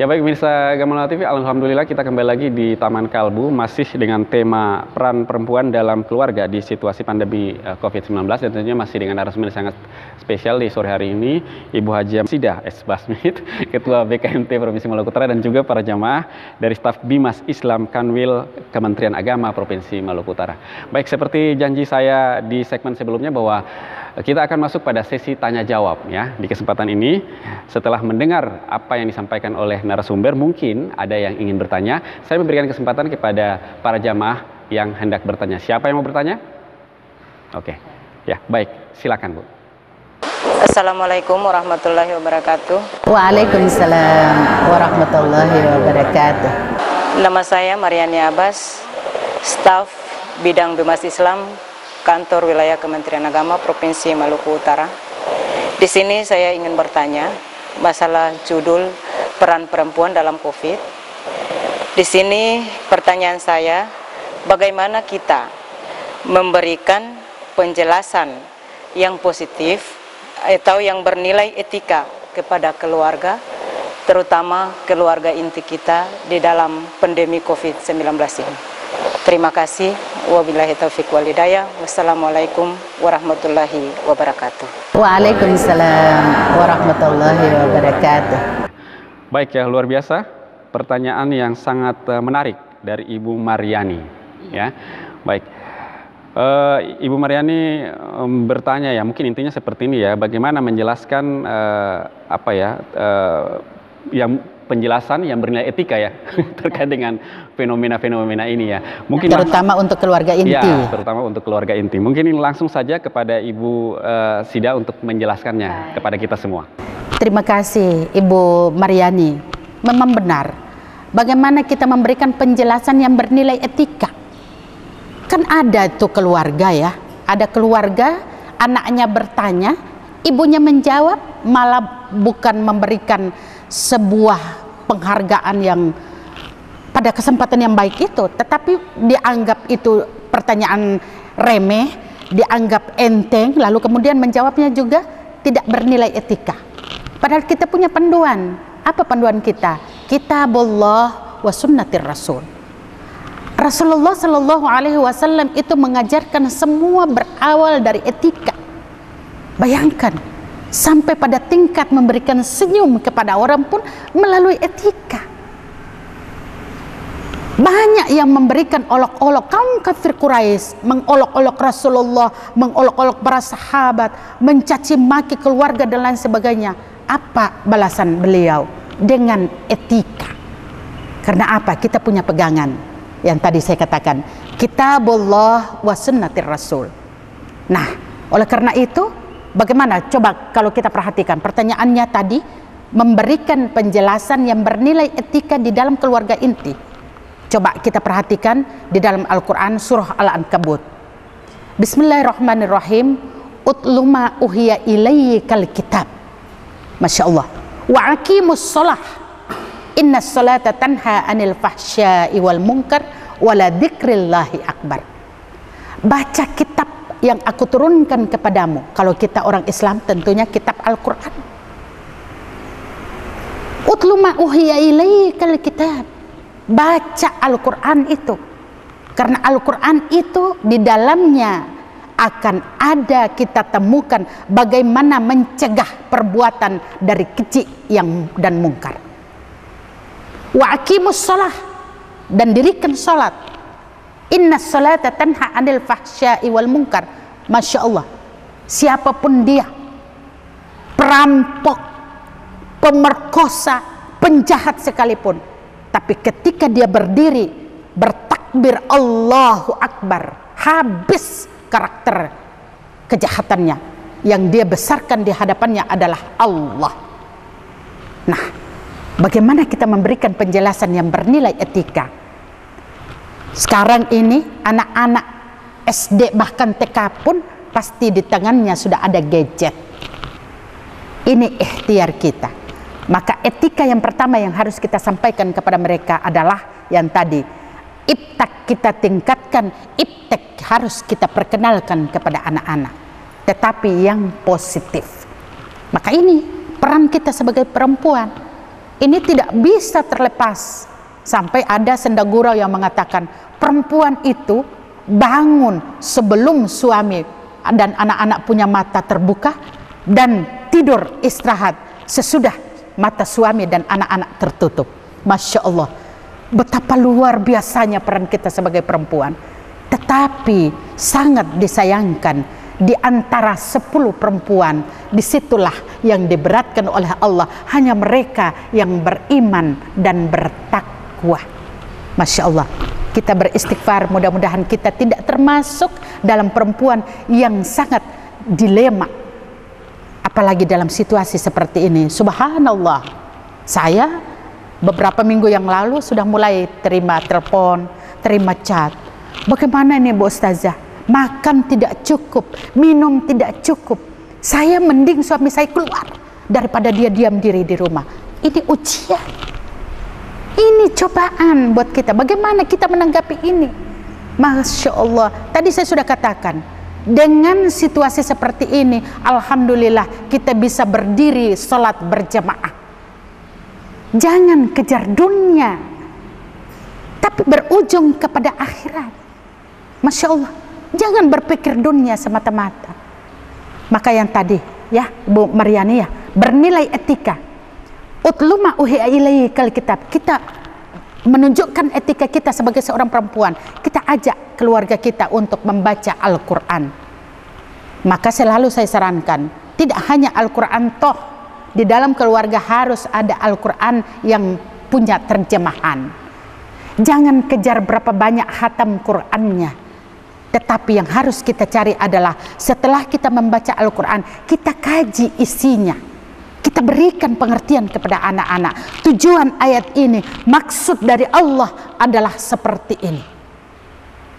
Ya baik pemirsa Gamala TV, alhamdulillah kita kembali lagi di Taman Kalbu masih dengan tema peran perempuan dalam keluarga di situasi pandemi COVID-19 dan tentunya masih dengan narasumber sangat spesial di sore hari ini Ibu Haji Sida S. Basmit, Ketua BKMT Provinsi Maluku Utara dan juga para jamaah dari staf Bimas Islam Kanwil Kementerian Agama Provinsi Maluku Utara. Baik, seperti janji saya di segmen sebelumnya bahwa kita akan masuk pada sesi tanya jawab ya. Di kesempatan ini setelah mendengar apa yang disampaikan oleh narasumber, mungkin ada yang ingin bertanya. Saya memberikan kesempatan kepada para jamaah yang hendak bertanya. Siapa yang mau bertanya? Oke. Ya, baik. Silakan, Bu. Assalamualaikum warahmatullahi wabarakatuh. Waalaikumsalam warahmatullahi wabarakatuh. Nama saya Mariani Abbas, staf bidang Bimas Islam Kantor Wilayah Kementerian Agama Provinsi Maluku Utara. Di sini saya ingin bertanya masalah judul peran perempuan dalam COVID. Di sini pertanyaan saya, bagaimana kita memberikan penjelasan yang positif atau yang bernilai etika kepada keluarga, terutama keluarga inti kita di dalam pandemi COVID-19 ini. Terima kasih. Wabillahi taufiq wal hidayah. Wassalamualaikum warahmatullahi wabarakatuh. Waalaikumsalam warahmatullahi wabarakatuh. Baik ya, luar biasa. Pertanyaan yang sangat menarik dari Ibu Mariani. Ya, baik. Ibu Mariani bertanya ya, mungkin intinya seperti ini ya, bagaimana menjelaskan yang penjelasan yang bernilai etika ya terkait dengan fenomena-fenomena ini ya. Mungkin terutama untuk keluarga inti. Ya, terutama untuk keluarga inti. Mungkin ini langsung saja kepada Ibu Sida untuk menjelaskannya kepada kita semua. Terima kasih Ibu Mariani. Memang benar. Bagaimana kita memberikan penjelasan yang bernilai etika? Kan ada tuh keluarga ya. Ada keluarga, anaknya bertanya, ibunya menjawab, malah bukan memberikan sebuah penghargaan yang pada kesempatan yang baik itu, tetapi dianggap itu pertanyaan remeh, dianggap enteng, lalu kemudian menjawabnya juga tidak bernilai etika. Padahal kita punya panduan. Apa panduan kita? Kitabullah wa sunnatir Rasul. Rasulullah Shallallahu Alaihi Wasallam itu mengajarkan semua berawal dari etika. Bayangkan, sampai pada tingkat memberikan senyum kepada orang pun melalui etika. Banyak yang memberikan olok-olok, kaum kafir Quraisy mengolok-olok Rasulullah, mengolok-olok para sahabat, mencaci maki keluarga dan lain sebagainya. Apa balasan beliau? Dengan etika. Karena apa? Kita punya pegangan yang tadi saya katakan, Kitabullah wa sunnatir Rasul. Nah, oleh karena itu, bagaimana? Coba kalau kita perhatikan pertanyaannya tadi, memberikan penjelasan yang bernilai etika di dalam keluarga inti. Coba kita perhatikan di dalam Al-Quran surah Al-Ankabut. Bismillahirrahmanirrahim. Utlu ma uhiya ilayyikal kitab. Masya Allah. Wa aqimus sholah. Inna sholata tanha anil fahsya'i wal munkar wala dzikrillahi akbar. Baca kitab yang aku turunkan kepadamu. Kalau kita orang Islam tentunya kitab Al-Quran. Utlu ma uhiya ilayyikal kitab. Baca Al-Quran itu. Karena Al-Quran itu di dalamnya akan ada kita temukan bagaimana mencegah perbuatan dari keji dan mungkar. Wa aqimus shalah, dan dirikan salat. Inna sholata tanha anil fahsya'i wal munkar. Masya Allah, siapapun dia, perampok, pemerkosa, penjahat sekalipun, tapi ketika dia berdiri bertakbir Allahu Akbar, habis karakter kejahatannya. Yang dia besarkan di hadapannya adalah Allah. Nah, bagaimana kita memberikan penjelasan yang bernilai etika? Sekarang ini anak-anak SD bahkan TK pun pasti di tangannya sudah ada gadget. Ini ikhtiar kita. Maka etika yang pertama yang harus kita sampaikan kepada mereka adalah yang tadi, iptek kita tingkatkan, iptek harus kita perkenalkan kepada anak-anak, tetapi yang positif. Maka ini peran kita sebagai perempuan. Ini tidak bisa terlepas. Sampai ada senda gurau yang mengatakan perempuan itu bangun sebelum suami dan anak-anak punya mata terbuka, dan tidur istirahat sesudah mata suami dan anak-anak tertutup. Masya Allah, betapa luar biasanya peran kita sebagai perempuan. Tetapi sangat disayangkan, di antara 10 perempuan, disitulah yang diberatkan oleh Allah hanya mereka yang beriman dan bertakwa. Masya Allah, kita beristighfar, mudah-mudahan kita tidak termasuk dalam perempuan yang sangat dilema, apalagi dalam situasi seperti ini. Subhanallah, saya beberapa minggu yang lalu sudah mulai terima telepon, terima chat. Bagaimana ini Bu Ustazah? Makan tidak cukup, minum tidak cukup. Saya mending suami saya keluar daripada dia diam diri di rumah. Ini ujian, ini cobaan buat kita. Bagaimana kita menanggapi ini? Masya Allah, tadi saya sudah katakan, dengan situasi seperti ini, alhamdulillah kita bisa berdiri sholat berjamaah. Jangan kejar dunia, tapi berujung kepada akhirat. Masya Allah, jangan berpikir dunia semata-mata. Maka yang tadi ya Bu Maryani ya, bernilai etika. Utlu ma uhiya ilaikal kitab. Kita menunjukkan etika kita sebagai seorang perempuan. Kita ajak keluarga kita untuk membaca Al-Quran. Maka selalu saya sarankan, tidak hanya Al-Quran toh, di dalam keluarga harus ada Al-Quran yang punya terjemahan. Jangan kejar berapa banyak khatam Qurannya, tetapi yang harus kita cari adalah setelah kita membaca Al-Quran, kita kaji isinya, kita berikan pengertian kepada anak-anak. Tujuan ayat ini, maksud dari Allah adalah seperti ini.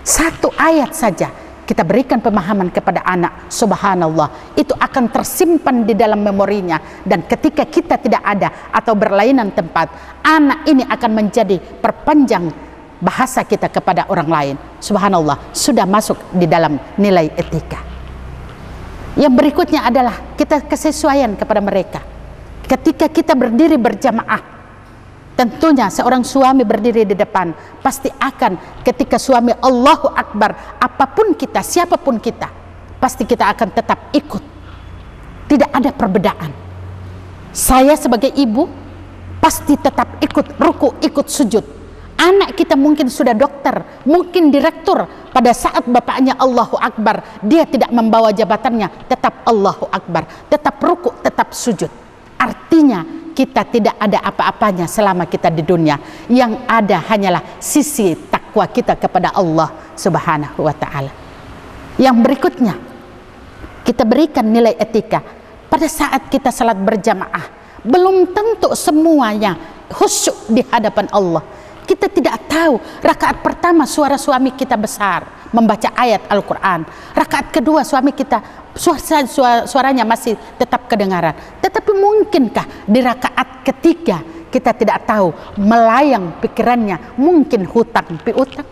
Satu ayat saja kita berikan pemahaman kepada anak, subhanallah, itu akan tersimpan di dalam memorinya. Dan ketika kita tidak ada atau berlainan tempat, anak ini akan menjadi perpanjang bahasa kita kepada orang lain. Subhanallah, sudah masuk di dalam nilai etika. Yang berikutnya adalah kita kesesuaian kepada mereka. Ketika kita berdiri berjamaah, tentunya seorang suami berdiri di depan, pasti akan ketika suami Allahu Akbar, apapun kita, siapapun kita, pasti kita akan tetap ikut. Tidak ada perbedaan. Saya sebagai ibu pasti tetap ikut ruku, ikut sujud. Anak kita mungkin sudah dokter, mungkin direktur, pada saat bapaknya Allahu Akbar, dia tidak membawa jabatannya, tetap Allahu Akbar, tetap ruku, tetap sujud. Artinya kita tidak ada apa-apanya selama kita di dunia. Yang ada hanyalah sisi takwa kita kepada Allah Subhanahu wa ta'ala. Yang berikutnya, kita berikan nilai etika. Pada saat kita salat berjamaah, belum tentu semuanya khusyuk di hadapan Allah. Kita tidak tahu rakaat pertama suara suami kita besar membaca ayat Al-Quran, rakaat kedua suami kita suaranya masih tetap kedengaran. Tetapi mungkinkah di rakaat ketiga kita tidak tahu, melayang pikirannya, mungkin hutang piutang,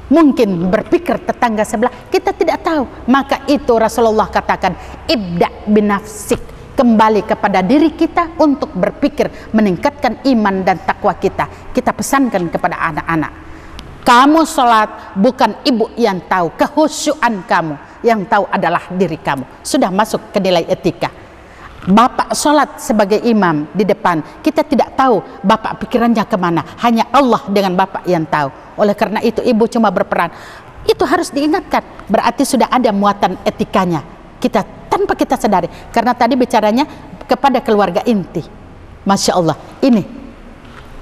mungkin berpikir tetangga sebelah, kita tidak tahu. Maka itu Rasulullah katakan, ibda binafsik, kembali kepada diri kita untuk berpikir, meningkatkan iman dan takwa kita. Kita pesankan kepada anak-anak, kamu sholat bukan ibu yang tahu kehusyuan kamu, yang tahu adalah diri kamu. Sudah masuk ke nilai etika. Bapak sholat sebagai imam di depan, kita tidak tahu bapak pikirannya kemana, hanya Allah dengan bapak yang tahu. Oleh karena itu ibu cuma berperan. Itu harus diingatkan, berarti sudah ada muatan etikanya. Kita tanpa kita sadari, karena tadi bicaranya kepada keluarga inti. Masya Allah, ini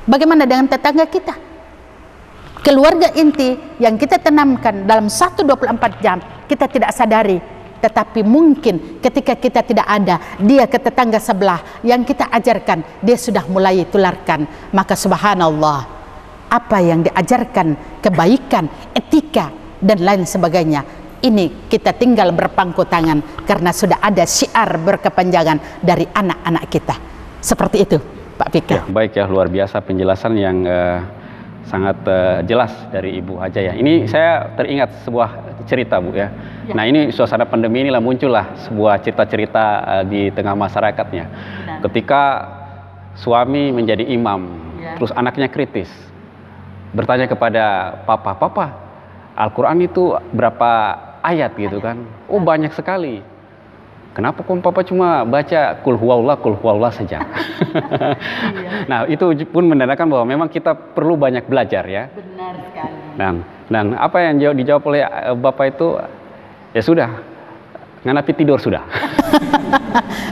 bagaimana dengan tetangga kita? Keluarga inti yang kita tanamkan dalam 1/24 jam, kita tidak sadari. Tetapi mungkin ketika kita tidak ada, dia ke tetangga sebelah yang kita ajarkan, dia sudah mulai tularkan. Maka subhanallah, apa yang diajarkan, kebaikan, etika, dan lain sebagainya, ini kita tinggal berpangku tangan karena sudah ada syiar berkepanjangan dari anak-anak kita. Seperti itu Pak Fikar. Ya, baik ya, luar biasa penjelasan yang sangat jelas dari Ibu Haja ya. Ini saya teringat sebuah cerita Bu ya. Nah ini suasana pandemi inilah muncullah sebuah cerita-cerita di tengah masyarakatnya. Ketika suami menjadi imam, terus anaknya kritis, bertanya kepada papa, Al-Quran itu berapa ayat gitu kan? Oh banyak sekali. Kenapa kok papa cuma baca kul huwallah saja? Nah itu pun menandakan bahwa memang kita perlu banyak belajar ya. Benar sekali. Dan apa yang dijawab oleh bapak itu, ya sudah, nganapi tidur sudah.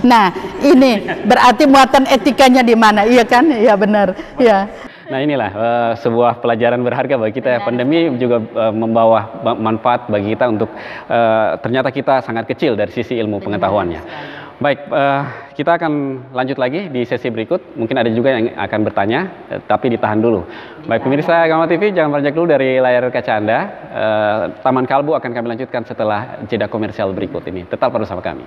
Nah, ini berarti muatan etikanya di mana? Iya kan? Iya benar. Ya. Nah inilah sebuah pelajaran berharga bagi kita. Pandemi juga membawa manfaat bagi kita untuk ternyata kita sangat kecil dari sisi ilmu pengetahuannya. Baik, kita akan lanjut lagi di sesi berikut. Mungkin ada juga yang akan bertanya, tapi ditahan dulu. Baik pemirsa Agama TV, jangan beranjak dulu dari layar kaca Anda. Taman Kalbu akan kami lanjutkan setelah jeda komersial berikut ini. Tetap bersama kami.